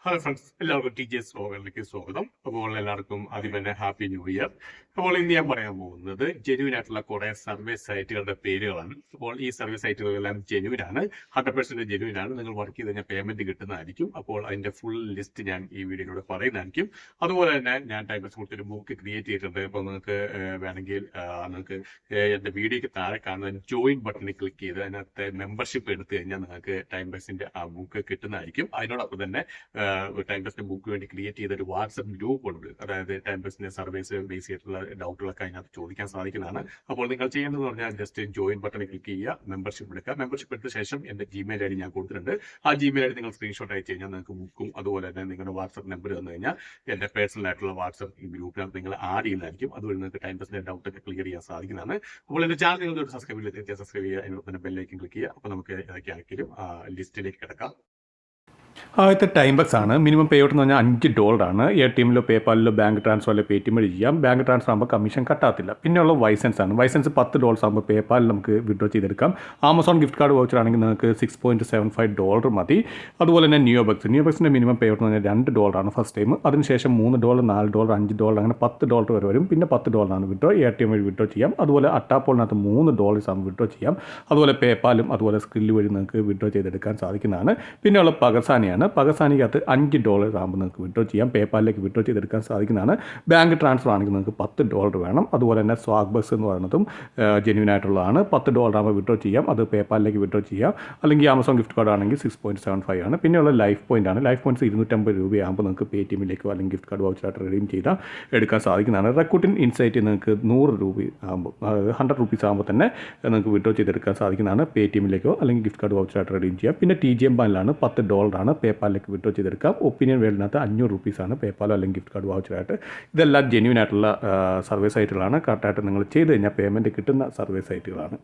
Hello friends, എല്ലാവർക്കും teachers വ്ലോഗിലേക്ക് സ്വാഗതം. അപ്പോൾ എല്ലാവർക്കും ആദ്യം തന്നെ ഹാപ്പി ന്യൂ ഇയർ. അപ്പോൾ ഇന്ന് ഞാൻ പറയാൻ പോകുന്നത് ജെന്യൂൻ ആയിട്ടുള്ള കുറെ സർവീസ് സൈറ്റുകളുടെ പേരുകളാണ്. അപ്പോൾ ഈ സർവീസ് സൈറ്റുകളെല്ലാം ജെന്യൂൻ ആണ്, 100% ജെന്യൂൻ ആണ്. നിങ്ങൾ വർക്ക് ചെയ്ത് കഴിഞ്ഞാൽ പേയ്മെന്റ് കിട്ടുന്നതായിരിക്കും. അപ്പോൾ അതിന്റെ ഫുൾ ലിസ്റ്റ് ഞാൻ ഈ വീഡിയോയിലൂടെ പറയുന്നതായിരിക്കും. അതുപോലെ തന്നെ ഞാൻ ടൈംസ് കൊടുത്ത് ഒരു ബുക്ക് ക്രിയേറ്റ് ചെയ്തിട്ടുണ്ട്. അപ്പോൾ നിങ്ങൾക്ക് വേണമെങ്കിൽ നിങ്ങൾക്ക് എന്റെ വീഡിയോയ്ക്ക് താഴെ കാണുന്ന ജോയിൻ ബട്ടണിൽ ക്ലിക്ക് ചെയ്ത് അതിനകത്ത് മെമ്പർഷിപ്പ് എടുത്തു കഴിഞ്ഞാൽ നിങ്ങൾക്ക് ടൈം ബസിന്റെ ആ ബുക്ക് കിട്ടുന്നതായിരിക്കും. അതിനോടൊപ്പം തന്നെ ടൈം ബസിന്റെ ബുക്ക് വേണ്ടി ക്രിയേറ്റ് ചെയ്ത ഒരു വാട്സ്ആപ്പ് ഗ്രൂപ്പ് ഉണ്ട്. അതായത് ടൈം ബസിന്റെ സർവീസ് ബേസ് ചെയ്തിട്ടുള്ള ഡൗട്ടുകളൊക്കെ അതിനകത്ത് ചോദിക്കാൻ സാധിക്കുന്നതാണ്. അപ്പോൾ നിങ്ങൾ ചെയ്യേണ്ടതെന്ന് പറഞ്ഞാൽ ജസ്റ്റ് ജോയിൻ ബട്ടണിൽ ക്ലിക്ക് ചെയ്യുക, മെമ്പർഷിപ്പ് എടുക്കുക. മെമ്പർഷിപ്പ് എടുത്ത ശേഷം എന്റെ ജിമെയിൽ ഐ ഡി ഞാൻ കൊടുത്തിട്ടുണ്ട്. ആ ജിമെയിൽ ഐ ഡി നിങ്ങൾ സ്ക്രീൻഷോട്ട് അയച്ചു കഴിഞ്ഞാൽ നിങ്ങൾക്ക് ബുക്കും അതുപോലെ തന്നെ നിങ്ങളുടെ വാട്സ്ആപ്പ് നമ്പർ തന്നു കഴിഞ്ഞാൽ എന്റെ പേഴ്സണൽ ആയിട്ടുള്ള വാട്സ്ആപ്പ് ഗ്രൂപ്പിനകത്ത് നിങ്ങൾ ആഡ് ചെയ്യുന്നതായിരിക്കും. അതുവഴി നിങ്ങൾക്ക് ടൈം ബസിന്റെ ഡൗട്ടൊക്കെ ക്ലിയർ ചെയ്യാൻ സാധിക്കുന്നതാണ്. അപ്പോൾ എന്റെ ചാനൽ നിങ്ങൾ സബ്സ്ക്രൈബ് ചെയ്ത് സബ്സ്ക്രൈബ് ചെയ്യുക, അതിനോട് തന്നെ ബെല്ലൈക്കൻ ക്ലിക്ക് ചെയ്യുക. അപ്പോൾ നമുക്ക് ഏതൊക്കെ ആണെങ്കിലും ലിസ്റ്റിലേക്ക് കിടക്കാം. ആദ്യത്തെ ടൈം ബക്സ് ആണ്. മിനിമം പേ ഔട്ട് എന്ന് പറഞ്ഞാൽ $5. എ.ടി.എമ്മിലോ പേപ്പാലിലോ ബാങ്ക് ട്രാൻസ്ഫറിലോ പേടിഎം വഴി ചെയ്യാം. ബാങ്ക് ട്രാൻസ്ഫർ ആകുമ്പോൾ കമ്മീഷൻ കട്ടാത്തില്ല. പിന്നെയുള്ള വൈസൻസ് ആണ്. വൈസൻസ് $10 ആകുമ്പോൾ പേപ്പാലിൽ നമുക്ക് വിഡ്രോ ചെയ്തെടുക്കാം. ആമസോൺ ഗിഫ്റ്റ് കാർഡ് വൗച്ചർ ആണെങ്കിൽ നിങ്ങൾക്ക് $6.75 മതി. അതുപോലെ തന്നെ നിയോ ബക്സിൻ്റെ മിനിമം പേ ഔട്ട് എന്ന് പറഞ്ഞാൽ $2 ആണ് ഫസ്റ്റ് ടൈം. അതിനുശേഷം $3, $4, $5 അങ്ങനെ $10 വരെ വരും. പിന്നെ $10 ആണ് വിഡ്രോ. എ.ടി.എം വഴി വിഡ്രോ ചെയ്യാം. അതുപോലെ അട്ടാപ്പോളിനകത്ത് $3 ആകുമ്പോൾ വിഡ്രോ ചെയ്യാം. അതുപോലെ പേപ്പാലും അതുപോലെ സ്ക്രില്ല് വഴി നിങ്ങൾക്ക് വിഡ്രോ ചെയ്തെടുക്കാൻ സാധിക്കുന്നതാണ്. പിന്നെയുള്ള പകസാനിയാണ്. പകസാനിക്കകത്ത് $5 ആകുമ്പോൾ നിങ്ങൾക്ക് വിഡ്രോ ചെയ്യാം. പേപ്പാലിലേക്ക് വിഡ്രോ ചെയ്തെടുക്കാൻ സാധിക്കുന്നതാണ്. ബാങ്ക് ട്രാൻസ്ഫർ ആണെങ്കിൽ നിങ്ങൾക്ക് $10 വേണം. അതുപോലെ തന്നെ സ്വാഗ് ബസ് എന്ന് പറയുന്നതും ജെന്യൂൻ ആയിട്ടുള്ളതാണ്. $10 ആകുമ്പോൾ വിഡ്രോ ചെയ്യാം. അത് പേപ്പാലിലേക്ക് വിഡ്രോ ചെയ്യാം. അല്ലെങ്കിൽ ആമസോൺ ഗിഫ്റ്റ് കാർഡ് ആണെങ്കിൽ 6.75 ആണ്. പിന്നെയുള്ള ലൈഫ് പോയിന്റ് ആണ്. ലൈഫ് പോയിന്റ്സ് $250 ആകുമ്പോൾ നിങ്ങൾക്ക് പേടിഎമ്മിലേക്കോ അല്ലെങ്കിൽ ഗിഫ്റ്റ് കാർഡ് വൗച്ചറായിട്ട് റിഡീം ചെയ്താൽ എടുക്കാൻ സാധിക്കുന്നതാണ്. റെക്കൂട്ടിൻ ഇൻസൈറ്റ് നിങ്ങൾക്ക് $100 ആകുമ്പോൾ, $100 ആകുമ്പോൾ തന്നെ നിങ്ങൾക്ക് വിഡ്രോ ചെയ്തെടുക്കാൻ സാധിക്കുന്നതാണ്. പേടിഎമ്മിലേക്കോ അല്ലെങ്കിൽ ഗിഫ്റ്റ് കാർഡ് വൗച്ചറായിട്ട് റിഡീം ചെയ്യാം. പിന്നെ TGM ബാനിലാണ് $10 ആണ്. പേപ്പാലിലേക്ക് വിഡ്രോ ചെയ്തെടുക്കാം. ഒപ്പീനിയൻ വേൾഡിനകത്ത് $500 ആണ് പേപ്പാലോ അല്ലെങ്കിൽ ഗിഫ്റ്റ് കാർഡ് വൗച്ചറായിട്ട്. ഇതെല്ലാം ജെന്യൂൻ ആയിട്ടുള്ള സർവീസ് സൈറ്റുകളാണ്. കറക്റ്റായിട്ട് നിങ്ങൾ ചെയ്ത് കഴിഞ്ഞാൽ പേയ്മെൻറ്റ് കിട്ടുന്ന സർവീസ് സൈറ്റുകളാണ്.